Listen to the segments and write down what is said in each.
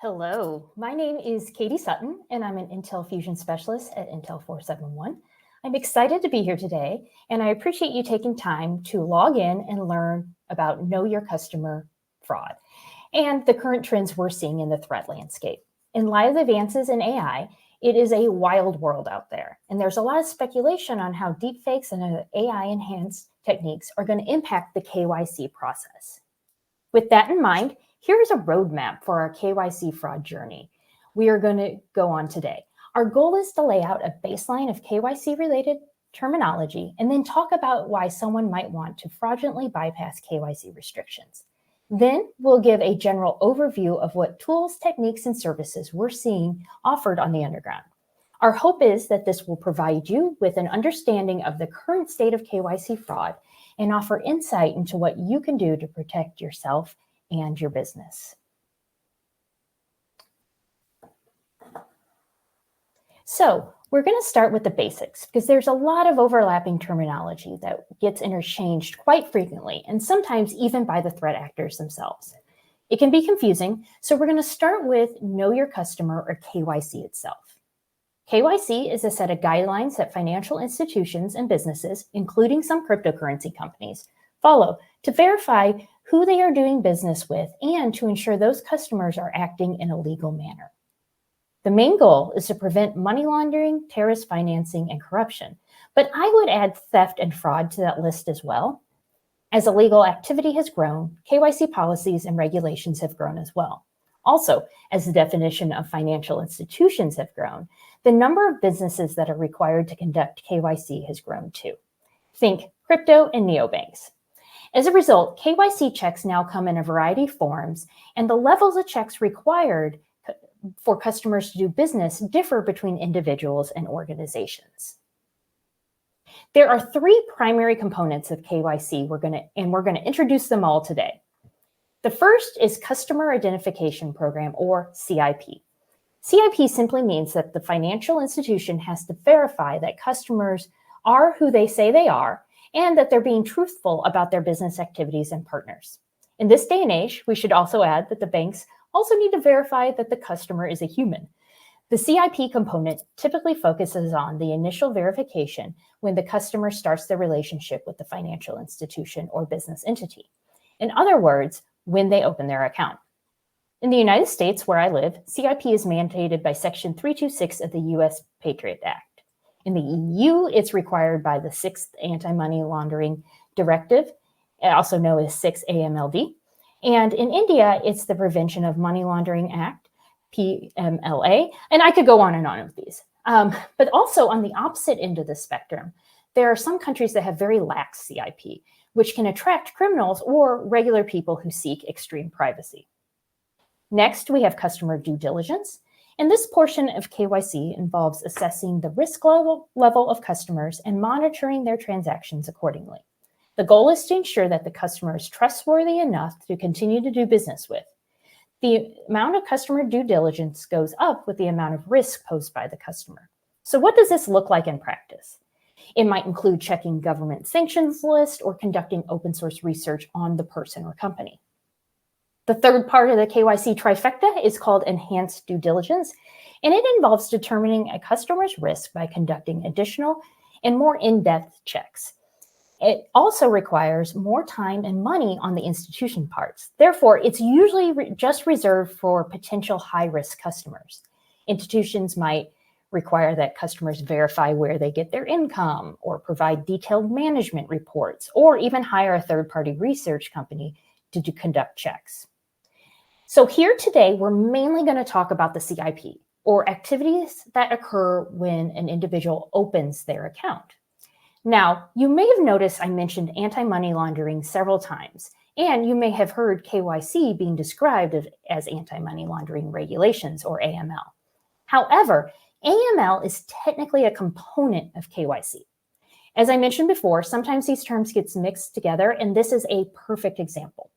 Hello, my name is Katie Sutton, and I'm an Intel Fusion Specialist at Intel 471. I'm excited to be here today, and I appreciate you taking time to log in and learn about Know Your Customer fraud and the current trends we're seeing in the threat landscape. In light of the advances in AI, it is a wild world out there, and there's a lot of speculation on how deepfakes and AI-enhanced techniques are going to impact the KYC process. With that in mind, here's a roadmap for our KYC fraud journey we are going to go on today. Our goal is to lay out a baseline of KYC-related terminology and then talk about why someone might want to fraudulently bypass KYC restrictions. Then we'll give a general overview of what tools, techniques, and services we're seeing offered on the underground. Our hope is that this will provide you with an understanding of the current state of KYC fraud and offer insight into what you can do to protect yourself and your business. So we're going to start with the basics because there's a lot of overlapping terminology that gets interchanged quite frequently and sometimes even by the threat actors themselves. It can be confusing, so we're going to start with Know Your Customer or KYC itself. KYC is a set of guidelines that financial institutions and businesses, including some cryptocurrency companies, follow to verify who they are doing business with and to ensure those customers are acting in a legal manner. The main goal is to prevent money laundering, terrorist financing, and corruption, but I would add theft and fraud to that list as well. As illegal activity has grown, KYC policies and regulations have grown as well. Also, as the definition of financial institutions have grown, the number of businesses that are required to conduct KYC has grown too. Think crypto and neobanks. As a result, KYC checks now come in a variety of forms, and the levels of checks required for customers to do business differ between individuals and organizations. There are three primary components of KYC we're going to introduce them all today. The first is Customer Identification Program, or CIP. CIP simply means that the financial institution has to verify that customers are who they say they are and that they're being truthful about their business activities and partners. In this day and age, we should also add that the banks also need to verify that the customer is a human. The CIP component typically focuses on the initial verification when the customer starts their relationship with the financial institution or business entity. In other words, when they open their account. In the United States, where I live, CIP is mandated by Section 326 of the U.S. Patriot Act. In the EU, it's required by the 6th Anti-Money Laundering Directive, also known as 6 AMLD. And in India, it's the Prevention of Money Laundering Act, PMLA. And I could go on and on with these. But also on the opposite end of the spectrum, there are some countries that have very lax CIP, which can attract criminals or regular people who seek extreme privacy. Next, we have customer due diligence. And this portion of KYC involves assessing the risk level of customers and monitoring their transactions accordingly. The goal is to ensure that the customer is trustworthy enough to continue to do business with. The amount of customer due diligence goes up with the amount of risk posed by the customer. So what does this look like in practice? It might include checking government sanctions list or conducting open source research on the person or company. The third part of the KYC trifecta is called enhanced due diligence, and it involves determining a customer's risk by conducting additional and more in-depth checks. It also requires more time and money on the institution parts. Therefore, it's usually just reserved for potential high-risk customers. Institutions might require that customers verify where they get their income or provide detailed management reports or even hire a third-party research company to conduct checks. So here today, we're mainly going to talk about the CIP, or activities that occur when an individual opens their account. Now, you may have noticed I mentioned anti-money laundering several times, and you may have heard KYC being described as anti-money laundering regulations, or AML. However, AML is technically a component of KYC. As I mentioned before, sometimes these terms get mixed together, and this is a perfect example.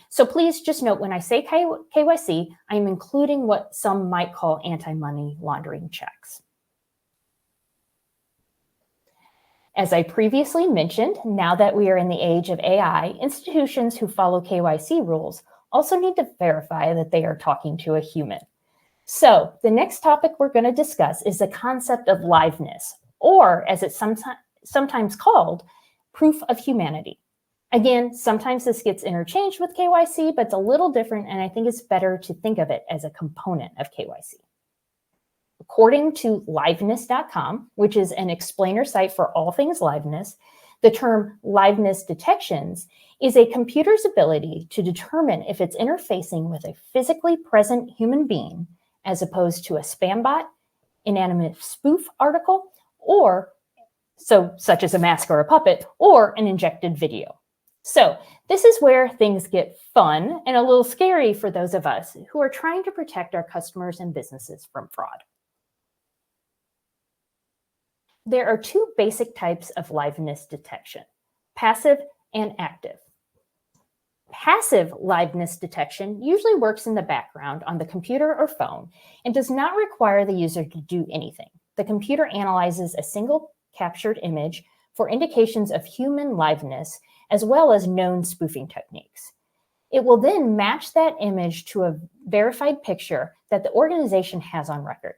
So please just note when I say KYC, I'm including what some might call anti-money laundering checks. As I previously mentioned, now that we are in the age of AI, institutions who follow KYC rules also need to verify that they are talking to a human. So the next topic we're going to discuss is the concept of liveness, or as it's sometimes called, proof of humanity. Again, sometimes this gets interchanged with KYC, but it's a little different, and I think it's better to think of it as a component of KYC. According to liveness.com, which is an explainer site for all things liveness, the term liveness detections is a computer's ability to determine if it's interfacing with a physically present human being as opposed to a spam bot, inanimate spoof article, or such as a mask or a puppet, or an injected video. So this is where things get fun and a little scary for those of us who are trying to protect our customers and businesses from fraud. There are two basic types of liveness detection, passive and active. Passive liveness detection usually works in the background on the computer or phone and does not require the user to do anything. The computer analyzes a single captured image for indications of human liveness as well as known spoofing techniques. It will then match that image to a verified picture that the organization has on record.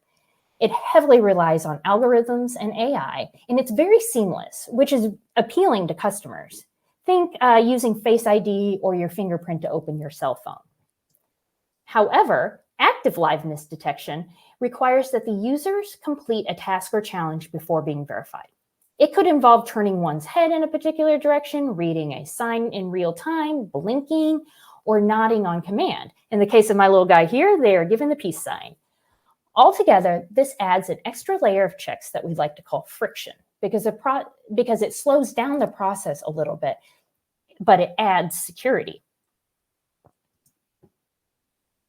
It heavily relies on algorithms and AI, and it's very seamless, which is appealing to customers. Think using Face ID or your fingerprint to open your cell phone. However, active liveness detection requires that the users complete a task or challenge before being verified. It could involve turning one's head in a particular direction, reading a sign in real time, blinking, or nodding on command. In the case of my little guy here, they are given the peace sign. Altogether, this adds an extra layer of checks that we like to call friction because it slows down the process a little bit, but it adds security.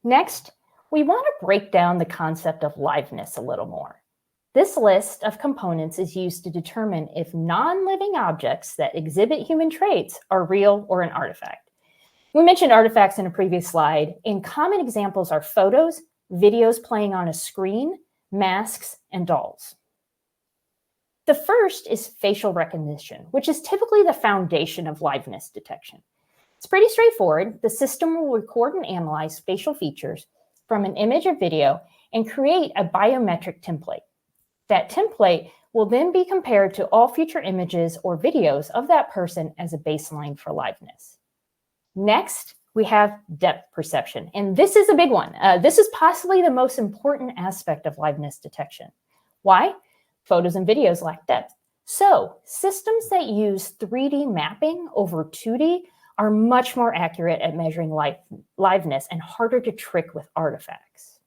Next, we want to break down the concept of liveness a little more. This list of components is used to determine if non-living objects that exhibit human traits are real or an artifact. We mentioned artifacts in a previous slide, and common examples are photos, videos playing on a screen, masks, and dolls. The first is facial recognition, which is typically the foundation of liveness detection. It's pretty straightforward. The system will record and analyze facial features from an image or video and create a biometric template. That template will then be compared to all future images or videos of that person as a baseline for liveness. Next, we have depth perception, and this is a big one. This is possibly the most important aspect of liveness detection. Why? Photos and videos lack depth. So systems that use 3D mapping over 2D are much more accurate at measuring liveness and harder to trick with artifacts.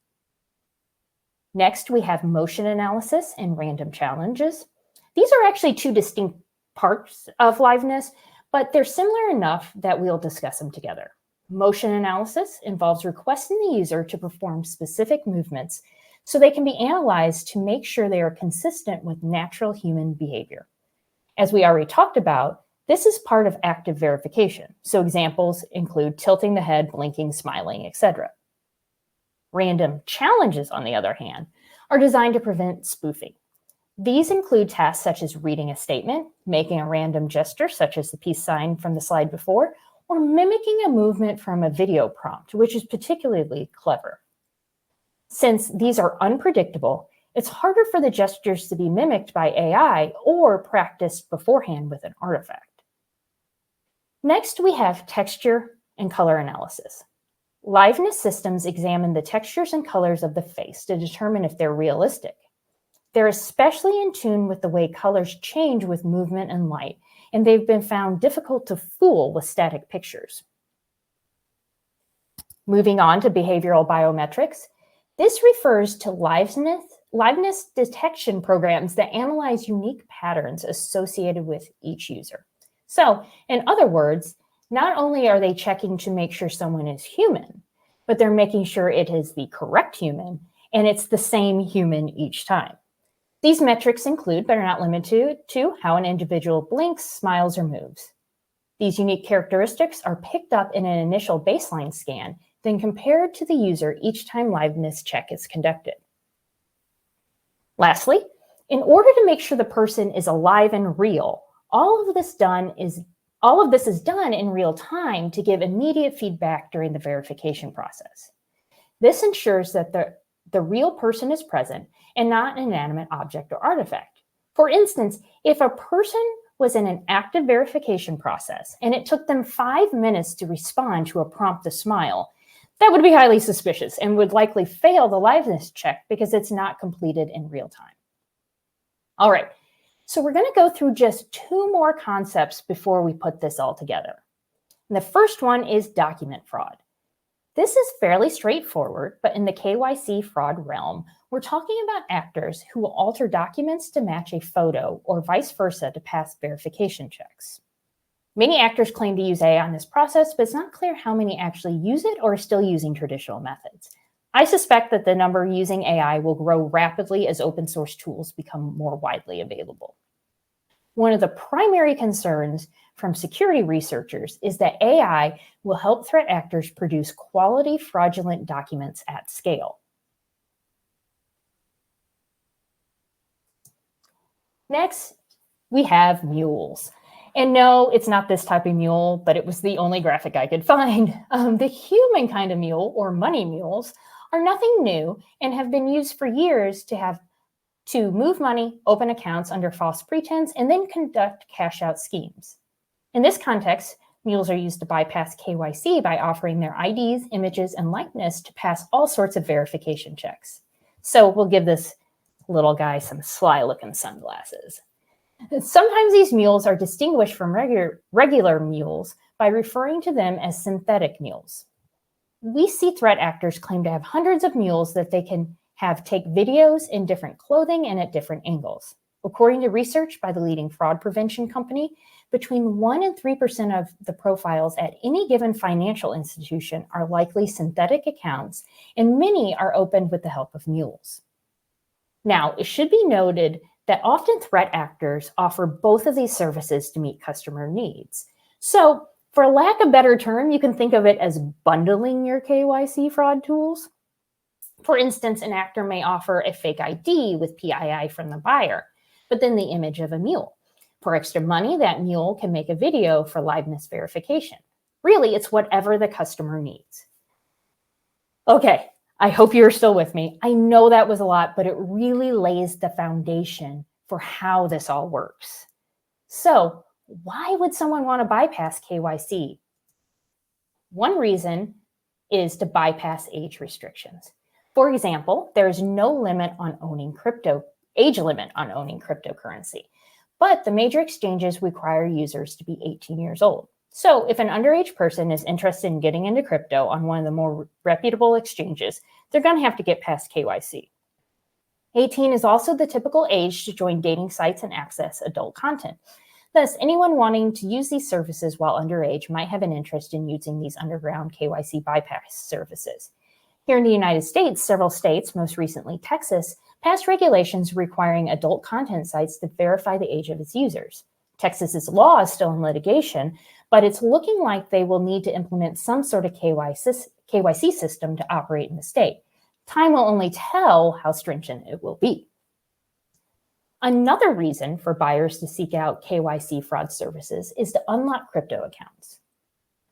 Next, we have motion analysis and random challenges. These are actually two distinct parts of liveness, but they're similar enough that we'll discuss them together. Motion analysis involves requesting the user to perform specific movements so they can be analyzed to make sure they are consistent with natural human behavior. As we already talked about, this is part of active verification. So examples include tilting the head, blinking, smiling, etc. Random challenges, on the other hand, are designed to prevent spoofing. These include tasks such as reading a statement, making a random gesture, such as the peace sign from the slide before, or mimicking a movement from a video prompt, which is particularly clever. Since these are unpredictable, it's harder for the gestures to be mimicked by AI or practiced beforehand with an artifact. Next, we have texture and color analysis. Liveness systems examine the textures and colors of the face to determine if they're realistic. They're especially in tune with the way colors change with movement and light, and they've been found difficult to fool with static pictures. Moving on to behavioral biometrics, this refers to liveness detection programs that analyze unique patterns associated with each user. So, in other words, not only are they checking to make sure someone is human, but they're making sure it is the correct human and it's the same human each time. These metrics include, but are not limited to, how an individual blinks, smiles, or moves. These unique characteristics are picked up in an initial baseline scan, then compared to the user each time liveness check is conducted. Lastly, in order to make sure the person is alive and real, all of this is done in real time to give immediate feedback during the verification process. This ensures that the real person is present and not an inanimate object or artifact. For instance, if a person was in an active verification process and it took them 5 minutes to respond to a prompt to smile, that would be highly suspicious and would likely fail the liveness check because it's not completed in real time. All right, so we're going to go through just 2 more concepts before we put this all together. And the first one is document fraud. This is fairly straightforward, but in the KYC fraud realm, we're talking about actors who will alter documents to match a photo or vice versa to pass verification checks. Many actors claim to use AI in this process, but it's not clear how many actually use it or are still using traditional methods. I suspect that the number using AI will grow rapidly as open source tools become more widely available. One of the primary concerns from security researchers is that AI will help threat actors produce quality fraudulent documents at scale. Next, we have mules. And no, it's not this type of mule, but it was the only graphic I could find. The human kind of mule, or money mules, are nothing new and have been used for years to move money, open accounts under false pretense, and then conduct cash-out schemes. In this context, mules are used to bypass KYC by offering their IDs, images, and likeness to pass all sorts of verification checks. So we'll give this little guy some sly-looking sunglasses. Sometimes these mules are distinguished from regular mules by referring to them as synthetic mules. We see threat actors claim to have hundreds of mules that they can have take videos in different clothing and at different angles. According to research by the leading fraud prevention company, between 1% and 3% of the profiles at any given financial institution are likely synthetic accounts, and many are opened with the help of mules. Now, it should be noted that often threat actors offer both of these services to meet customer needs. So, for lack of a better term, you can think of it as bundling your KYC fraud tools. For instance, an actor may offer a fake ID with PII from the buyer, but then the image of a mule. For extra money, that mule can make a video for liveness verification. Really, it's whatever the customer needs. Okay, I hope you're still with me. I know that was a lot, but it really lays the foundation for how this all works. So, why would someone want to bypass KYC? One reason is to bypass age restrictions. For example, there is no limit on owning age limit on owning cryptocurrency, but the major exchanges require users to be 18 years old. So if an underage person is interested in getting into crypto on one of the more reputable exchanges, they're going to have to get past KYC. 18 is also the typical age to join dating sites and access adult content. Thus, anyone wanting to use these services while underage might have an interest in using these underground KYC bypass services. Here in the United States, several states, most recently Texas, passed regulations requiring adult content sites to verify the age of its users. Texas's law is still in litigation, but it's looking like they will need to implement some sort of KYC system to operate in the state. Time will only tell how stringent it will be. Another reason for buyers to seek out KYC fraud services is to unlock crypto accounts.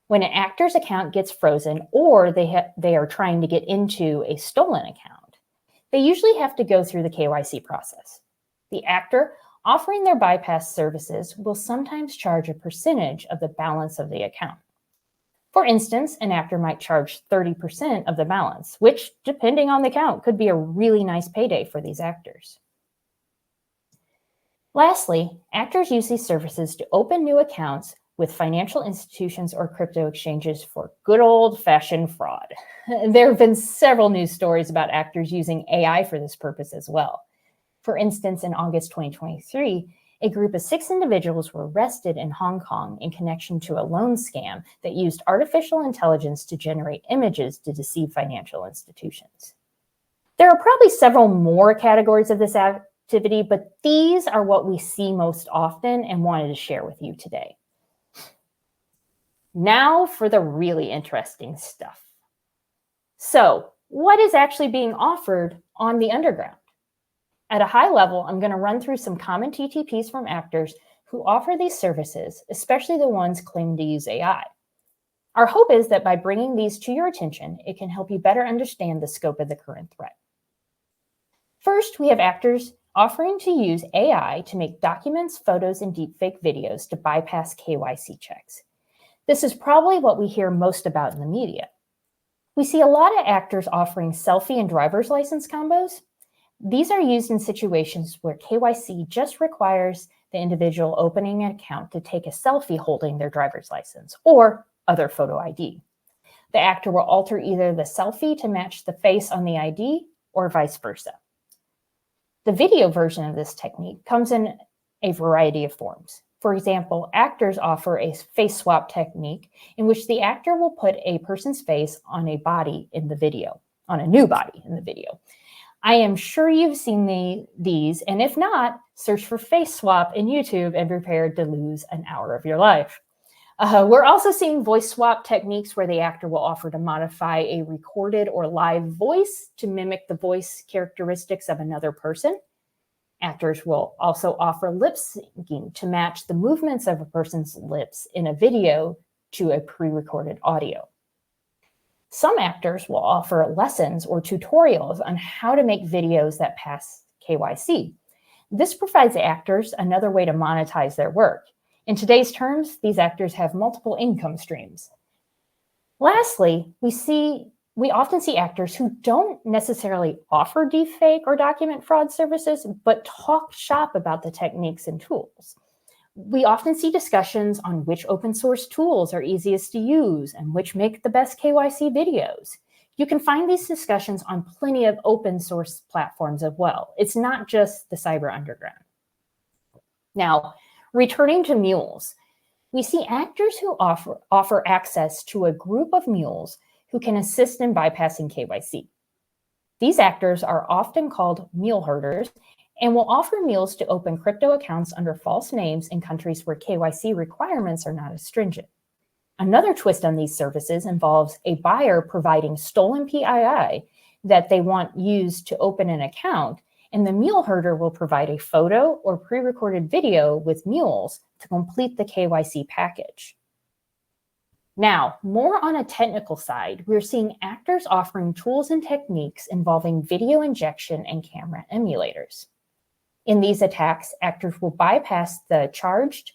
When an actor's account gets frozen or they are trying to get into a stolen account, they usually have to go through the KYC process. The actor offering their bypass services will sometimes charge a percentage of the balance of the account. For instance, an actor might charge 30% of the balance, which, depending on the account, could be a really nice payday for these actors. Lastly, actors use these services to open new accounts with financial institutions or crypto exchanges for good old-fashioned fraud. There have been several news stories about actors using AI for this purpose as well. For instance, in August 2023, a group of 6 individuals were arrested in Hong Kong in connection to a loan scam that used artificial intelligence to generate images to deceive financial institutions. There are probably several more categories of this activity, but these are what we see most often and wanted to share with you today. Now for the really interesting stuff. So, what is actually being offered on the underground? At a high level, I'm going to run through some common TTPs from actors who offer these services, especially the ones claiming to use AI. Our hope is that by bringing these to your attention, it can help you better understand the scope of the current threat. First, we have actors offering to use AI to make documents, photos, and deepfake videos to bypass KYC checks. This is probably what we hear most about in the media. We see a lot of actors offering selfie and driver's license combos. These are used in situations where KYC just requires the individual opening an account to take a selfie holding their driver's license or other photo ID. The actor will alter either the selfie to match the face on the ID or vice versa. The video version of this technique comes in a variety of forms. For example, actors offer a face swap technique in which the actor will put a person's face on a body in the video, on a new body in the video. I am sure you've seen these, and if not, search for face swap in YouTube and prepare to lose an hour of your life. We're also seeing voice swap techniques where the actor will offer to modify a recorded or live voice to mimic the voice characteristics of another person. Actors will also offer lip syncing to match the movements of a person's lips in a video to a pre-recorded audio. Some actors will offer lessons or tutorials on how to make videos that pass KYC. This provides actors another way to monetize their work. In today's terms, these actors have multiple income streams. Lastly, we often see actors who don't necessarily offer deepfake or document fraud services, but talk shop about the techniques and tools. We often see discussions on which open source tools are easiest to use and which make the best KYC videos. You can find these discussions on plenty of open source platforms as well. It's not just the cyber underground. Now, returning to mules, we see actors who offer access to a group of mules who can assist in bypassing KYC. These actors are often called mule herders and will offer mules to open crypto accounts under false names in countries where KYC requirements are not as stringent. Another twist on these services involves a buyer providing stolen PII that they want used to open an account, and the mule herder will provide a photo or pre-recorded video with mules to complete the KYC package. Now, more on a technical side, we're seeing actors offering tools and techniques involving video injection and camera emulators. In these attacks, actors will bypass the charged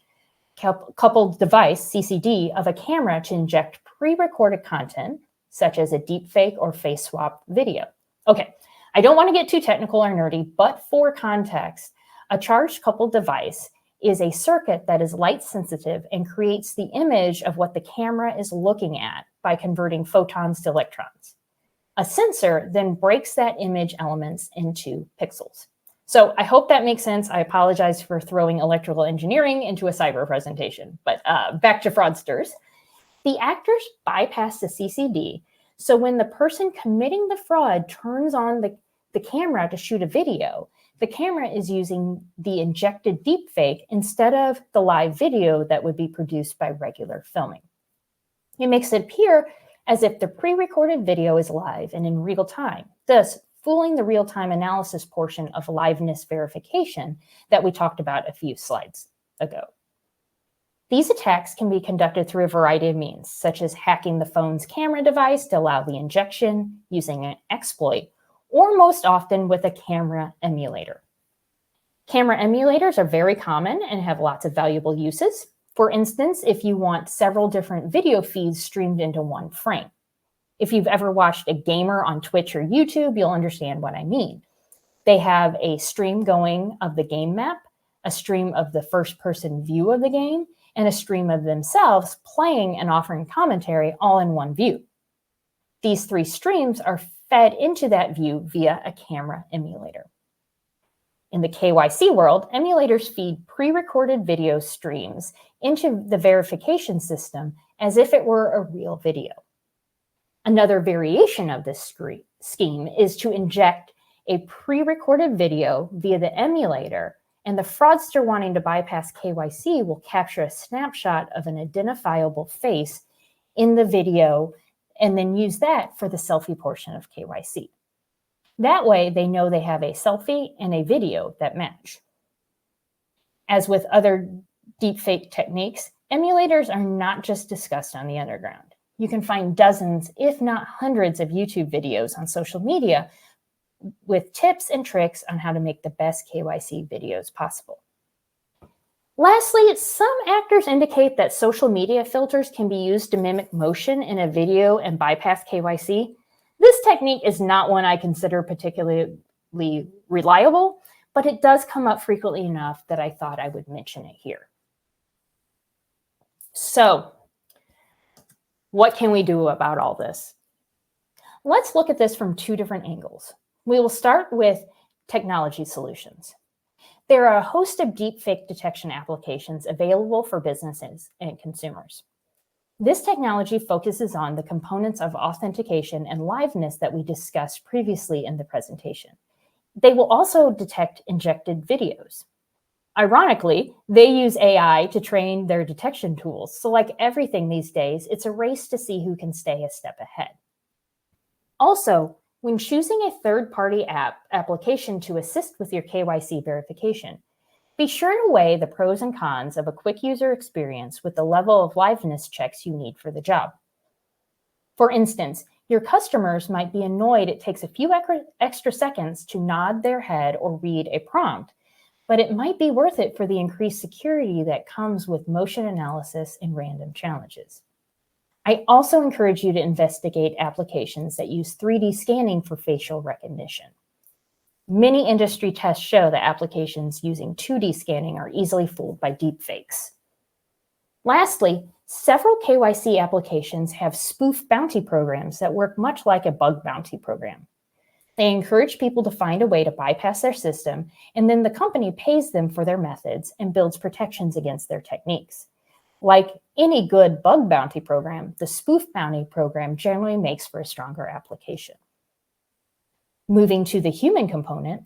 coupled device, CCD, of a camera to inject pre-recorded content, such as a deepfake or face swap video. Okay, I don't want to get too technical or nerdy, but for context, a charged coupled device is a circuit that is light sensitive and creates the image of what the camera is looking at by converting photons to electrons. A sensor then breaks that image elements into pixels. So I hope that makes sense. I apologize for throwing electrical engineering into a cyber presentation, but back to fraudsters. The actors bypass the CCD, so when the person committing the fraud turns on the camera to shoot a video, the camera is using the injected deepfake instead of the live video that would be produced by regular filming. It makes it appear as if the pre-recorded video is live and in real time, thus fooling the real-time analysis portion of liveness verification that we talked about a few slides ago. These attacks can be conducted through a variety of means, such as hacking the phone's camera device to allow the injection, using an exploit, or most often with a camera emulator. Camera emulators are very common and have lots of valuable uses. For instance, if you want several different video feeds streamed into one frame. If you've ever watched a gamer on Twitch or YouTube, you'll understand what I mean. They have a stream going of the game map, a stream of the first-person view of the game, and a stream of themselves playing and offering commentary all in one view. These three streams are fed into that view via a camera emulator. In the KYC world, emulators feed pre-recorded video streams into the verification system as if it were a real video. Another variation of this scheme is to inject a pre-recorded video via the emulator, and the fraudster wanting to bypass KYC will capture a snapshot of an identifiable face in the video and then use that for the selfie portion of KYC. That way, they know they have a selfie and a video that match. As with other deepfake techniques, emulators are not just discussed on the underground. You can find dozens, if not hundreds, of YouTube videos on social media with tips and tricks on how to make the best KYC videos possible. Lastly, some actors indicate that social media filters can be used to mimic motion in a video and bypass KYC. This technique is not one I consider particularly reliable, but it does come up frequently enough that I thought I would mention it here. So, what can we do about all this? Let's look at this from two different angles. We will start with technology solutions. There are a host of deepfake detection applications available for businesses and consumers. This technology focuses on the components of authentication and liveness that we discussed previously in the presentation. They will also detect injected videos. Ironically, they use AI to train their detection tools. So like everything these days, it's a race to see who can stay a step ahead. Also, when choosing a third-party application to assist with your KYC verification, be sure to weigh the pros and cons of a quick user experience with the level of liveness checks you need for the job. For instance, your customers might be annoyed it takes a few extra seconds to nod their head or read a prompt, but it might be worth it for the increased security that comes with motion analysis and random challenges. I also encourage you to investigate applications that use 3D scanning for facial recognition. Many industry tests show that applications using 2D scanning are easily fooled by deepfakes. Lastly, several KYC applications have spoof bounty programs that work much like a bug bounty program. They encourage people to find a way to bypass their system, and then the company pays them for their methods and builds protections against their techniques. Like any good bug bounty program, the spoof bounty program generally makes for a stronger application. Moving to the human component,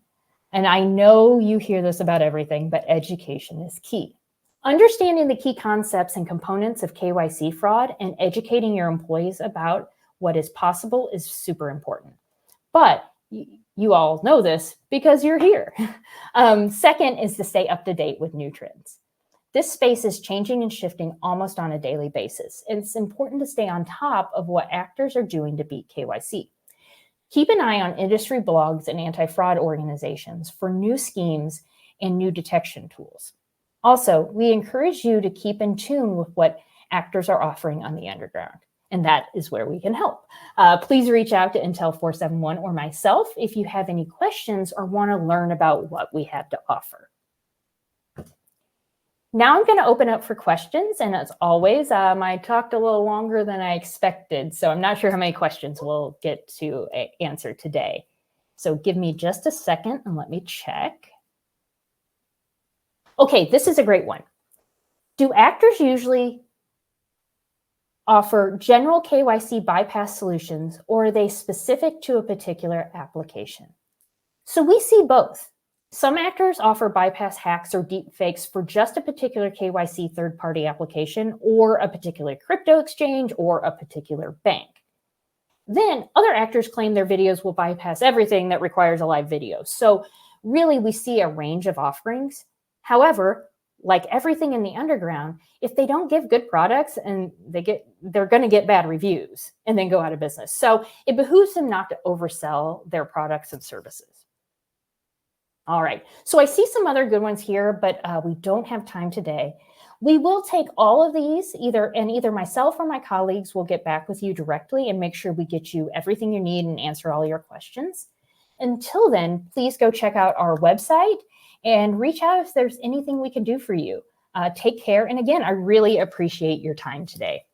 and I know you hear this about everything, but education is key. Understanding the key concepts and components of KYC fraud and educating your employees about what is possible is super important. But you all know this because you're here. Second is to stay up to date with new trends. This space is changing and shifting almost on a daily basis. It's important to stay on top of what actors are doing to beat KYC. Keep an eye on industry blogs and anti-fraud organizations for new schemes and new detection tools. Also, we encourage you to keep in tune with what actors are offering on the underground, and that is where we can help. Please reach out to Intel 471 or myself if you have any questions or want to learn about what we have to offer. Now I'm going to open up for questions, and as always, I talked a little longer than I expected, so I'm not sure how many questions we'll get to answer today. So give me just a second and let me check. Okay, this is a great one. Do actors usually offer general KYC bypass solutions, or are they specific to a particular application? So we see both. Some actors offer bypass hacks or deepfakes for just a particular KYC third-party application or a particular crypto exchange or a particular bank. Then other actors claim their videos will bypass everything that requires a live video. So really we see a range of offerings. However, like everything in the underground, if they don't give good products and they're going to get bad reviews and then go out of business. So it behooves them not to oversell their products and services. All right, so I see some other good ones here, but we don't have time today. We will take all of these, either myself or my colleagues will get back with you directly and make sure we get you everything you need and answer all your questions. Until then, please go check out our website and reach out if there's anything we can do for you. Take care. And again, I really appreciate your time today.